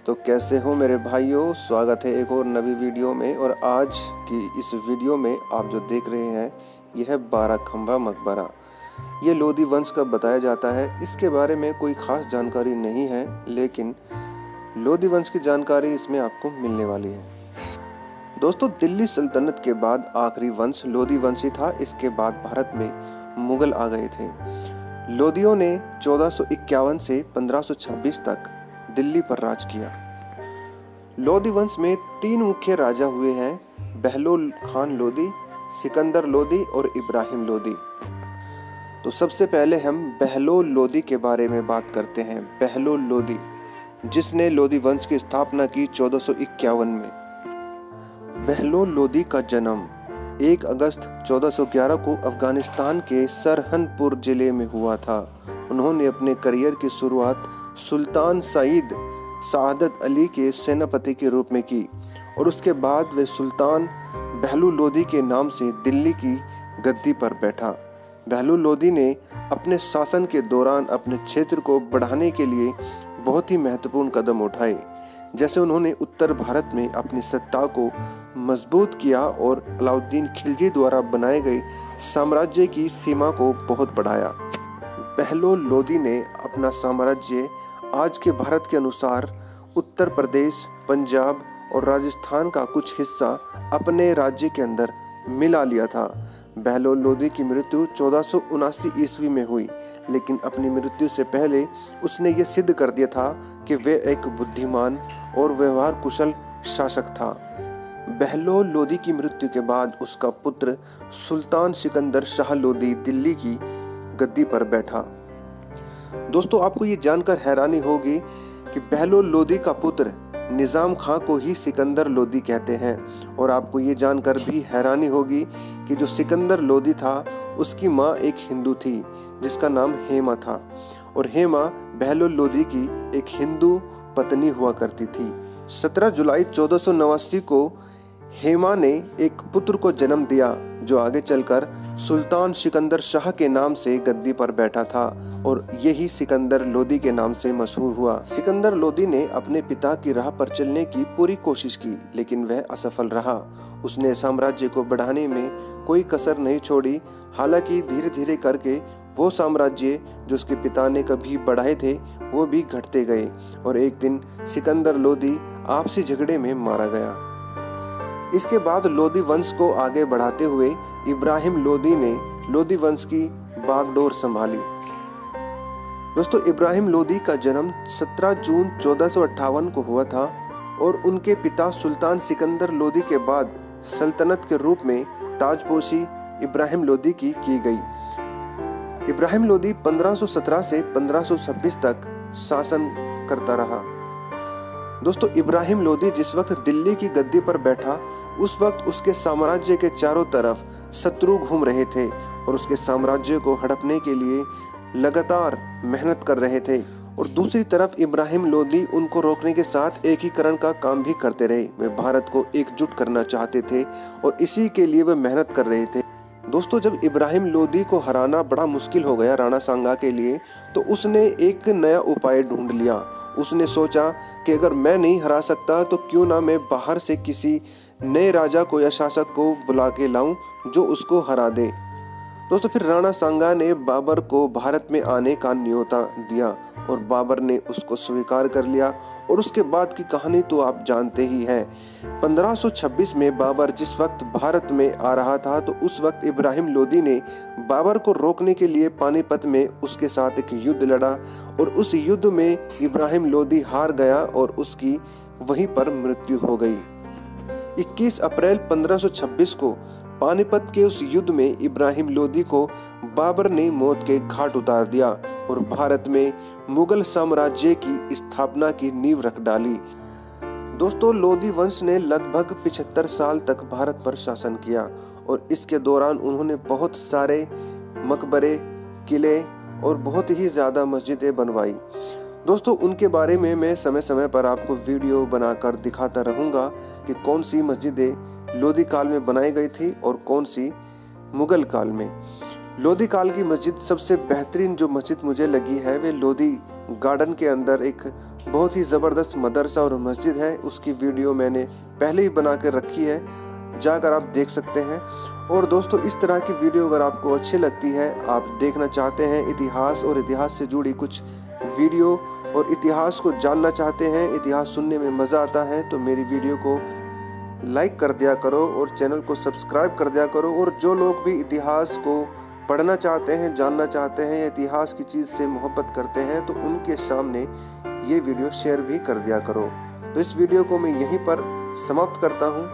तो कैसे हो मेरे भाइयों, स्वागत है एक और नवी वीडियो में। और आज की इस वीडियो में आप जो देख रहे हैं यह है बाराखंबा मकबरा। ये लोधी वंश का बताया जाता है। इसके बारे में कोई ख़ास जानकारी नहीं है, लेकिन लोधी वंश की जानकारी इसमें आपको मिलने वाली है। दोस्तों, दिल्ली सल्तनत के बाद आखिरी वंश लोधी वंश ही था। इसके बाद भारत में मुगल आ गए थे। लोधियों ने 1451 से 1526 तक दिल्ली पर राज किया। लोधी वंश में 3 मुख्य राजा हुए हैं: बहलोल खान लोधी, सिकंदर लोधी और इब्राहिम लोधी। तो सबसे पहले हम बहलोल लोधी के बारे में बात करते हैं। बहलोल लोधी, जिसने लोधी वंश की स्थापना की 1451 में। बहलोल लोधी का जन्म 1 अगस्त 1411 को अफगानिस्तान के सरहनपुर जिले में हुआ था। उन्होंने अपने करियर की शुरुआत सुल्तान सईद सादत अली के सेनापति के रूप में की और उसके बाद वे सुल्तान बहलोल लोधी के नाम से दिल्ली की गद्दी पर बैठा। बहलोल लोधी ने अपने शासन के दौरान अपने क्षेत्र को बढ़ाने के लिए बहुत ही महत्वपूर्ण कदम उठाए। जैसे उन्होंने उत्तर भारत में अपनी सत्ता को मजबूत किया और अलाउद्दीन खिलजी द्वारा बनाए गए साम्राज्य की सीमा को बहुत बढ़ाया। बहलोल लोधी ने अपना साम्राज्य आज के भारत के अनुसार उत्तर प्रदेश, पंजाब और राजस्थान का कुछ हिस्सा अपने राज्य के अंदर मिला लिया था। बहलोल लोधी की मृत्यु 1479 ईस्वी में हुई, लेकिन अपनी मृत्यु से पहले उसने ये सिद्ध कर दिया था कि वे एक बुद्धिमान और व्यवहार कुशल शासक था। बहलोल लोधी की मृत्यु के बाद उसका पुत्र सुल्तान सिकंदर शाह लोधी दिल्ली की गद्दी पर बैठा। दोस्तों, आपको ये जानकर हैरानी होगी कि बहलोल लोधी का पुत्र निज़ाम खां को ही सिकंदर लोधी कहते हैं। और आपको ये जानकर भी हैरानी होगी कि जो सिकंदर लोधी था उसकी माँ एक हिंदू थी जिसका नाम हेमा था, और हेमा बहलोल लोधी की एक हिंदू पत्नी हुआ करती थी। 17 जुलाई 1489 को हेमा ने एक पुत्र को जन्म दिया जो आगे चलकर सुल्तान सिकंदर शाह के नाम से गद्दी पर बैठा था और यही सिकंदर लोधी के नाम से मशहूर हुआ। सिकंदर लोधी ने अपने पिता की राह पर चलने की पूरी कोशिश की, लेकिन वह असफल रहा। उसने साम्राज्य को बढ़ाने में कोई कसर नहीं छोड़ी। हालांकि धीरे धीरे करके वो साम्राज्य जो उसके पिता ने कभी बढ़ाए थे वो भी घटते गए और एक दिन सिकंदर लोधी आपसी झगड़े में मारा गया। इसके बाद लोधी वंश को आगे बढ़ाते हुए इब्राहिम लोधी ने लोधी वंश की बागडोर संभाली। दोस्तों, इब्राहिम लोधी का जन्म 17 जून 1458 को हुआ था और उनके पिता सुल्तान सिकंदर लोधी के बाद सल्तनत के रूप में ताजपोशी इब्राहिम लोधी की गई। इब्राहिम लोधी 1517 से 1526 तक शासन करता रहा। दोस्तों, इब्राहिम लोधी जिस वक्त दिल्ली की गद्दी पर बैठा उस वक्त उसके साम्राज्य के चारों तरफ शत्रु घूम रहे थे और उसके साम्राज्य को हड़पने के लिए लगातार मेहनत कर रहे थे। और दूसरी तरफ इब्राहिम लोधी उनको रोकने के साथ एकीकरण का काम भी करते रहे। वे भारत को एकजुट करना चाहते थे और इसी के लिए वे मेहनत कर रहे थे। दोस्तों, जब इब्राहिम लोधी को हराना बड़ा मुश्किल हो गया राणा सांगा के लिए, तो उसने एक नया उपाय ढूंढ लिया। उसने सोचा कि अगर मैं नहीं हरा सकता तो क्यों ना मैं बाहर से किसी नए राजा को या शासक को बुला के लाऊं जो उसको हरा दे। दोस्तों, फिर राणा सांगा ने बाबर को भारत में आने का न्योता दिया और बाबर ने उसको स्वीकार कर लिया। और उसके बाद की कहानी तो आप जानते ही हैं। 1526 में बाबर जिस वक्त भारत में आ रहा था तो उस वक्त इब्राहिम लोधी ने बाबर को रोकने के लिए पानीपत में उसके साथ एक युद्ध लड़ा और उस युद्ध में इब्राहिम लोधी हार गया और उसकी वहीं पर मृत्यु हो गई। 21 अप्रैल 1526 को पानीपत के उस युद्ध में इब्राहिम लोधी को बाबर ने मौत के घाट उतार दिया और भारत में मुगल साम्राज्य की स्थापना की नींव रख डाली। दोस्तों, लोधी वंश ने लगभग 75 साल तक भारत पर शासन किया और इसके दौरान उन्होंने बहुत सारे मकबरे, किले और बहुत ही ज़्यादा मस्जिदें बनवाई। दोस्तों, उनके बारे में मैं समय समय पर आपको वीडियो बनाकर दिखाता रहूँगा कि कौन सी मस्जिदें लोधी काल में बनाई गई थी और कौन सी मुगल काल में। लोधी काल की मस्जिद सबसे बेहतरीन जो मस्जिद मुझे लगी है वे लोधी गार्डन के अंदर एक बहुत ही ज़बरदस्त मदरसा और मस्जिद है। उसकी वीडियो मैंने पहले ही बना कर रखी है, जाकर आप देख सकते हैं। और दोस्तों, इस तरह की वीडियो अगर आपको अच्छी लगती है, आप देखना चाहते हैं इतिहास और इतिहास से जुड़ी कुछ वीडियो और इतिहास को जानना चाहते हैं, इतिहास सुनने में मज़ा आता है, तो मेरी वीडियो को लाइक कर दिया करो और चैनल को सब्सक्राइब कर दिया करो। और जो लोग भी इतिहास को पढ़ना चाहते हैं, जानना चाहते हैं, इतिहास की चीज़ से मोहब्बत करते हैं, तो उनके सामने ये वीडियो शेयर भी कर दिया करो। तो इस वीडियो को मैं यहीं पर समाप्त करता हूँ।